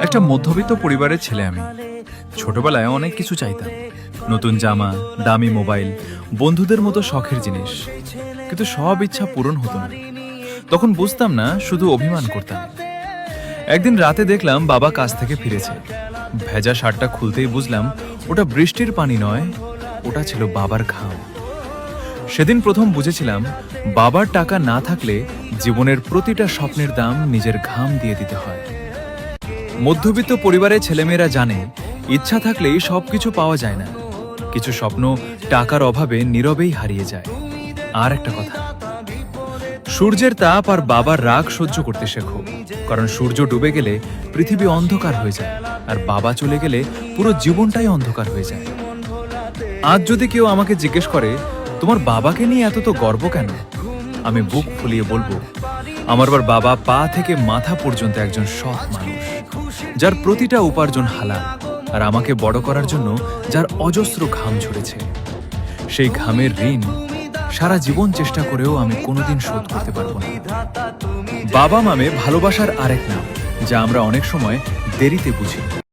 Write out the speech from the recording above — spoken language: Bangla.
একটা মধ্যবিত্ত পরিবারের ছেলে আমি। ছোটবেলায় অনেক কিছু চাইতাম, নতুন জামা, দামি মোবাইল, বন্ধুদের মতো শখের জিনিস। কিন্তু সব ইচ্ছা পূরণ হতো না। তখন বুঝতাম না, শুধু অভিমান করতাম। একদিন রাতে দেখলাম বাবা কাজ থেকে ফিরেছে। ভেজা শার্টটা খুলতেই বুঝলাম ওটা বৃষ্টির পানি নয়, ওটা ছিল বাবার ঘাম। সেদিন প্রথম বুঝেছিলাম, বাবার টাকা না থাকলে জীবনের প্রতিটা স্বপ্নের দাম নিজের ঘাম দিয়ে দিতে হয়। মধ্যবিত্ত পরিবারের ছেলেমেয়েরা জানে, ইচ্ছা থাকলেই সবকিছু পাওয়া যায় না। কিছু স্বপ্ন টাকার অভাবে নীরবেই হারিয়ে যায়। আর একটা কথা, সূর্যের তাপ আর বাবার রাগ সহ্য করতে শেখো। কারণ সূর্য ডুবে গেলে পৃথিবী অন্ধকার হয়ে যায়, আর বাবা চলে গেলে পুরো জীবনটাই অন্ধকার হয়ে যায়। আজ যদি কেউ আমাকে জিজ্ঞেস করে, তোমার বাবাকে নিয়ে এত তো গর্ব কেন, আমি বুক ফুলিয়ে বলবো, আমার বাবা পা থেকে মাথা পর্যন্ত একজন সৎ মানুষ, যার প্রতিটা উপার্জন হালাল, আর আমাকে বড় করার জন্য যার অজস্র ঘাম ঝরেছে। সেই ঘামের ঋণ সারা জীবন চেষ্টা করেও আমি কোনোদিন শোধ করতে পারবো না। বাবা মামে ভালোবাসার আরেক নাম, যা আমরা অনেক সময় দেরিতে বুঝি।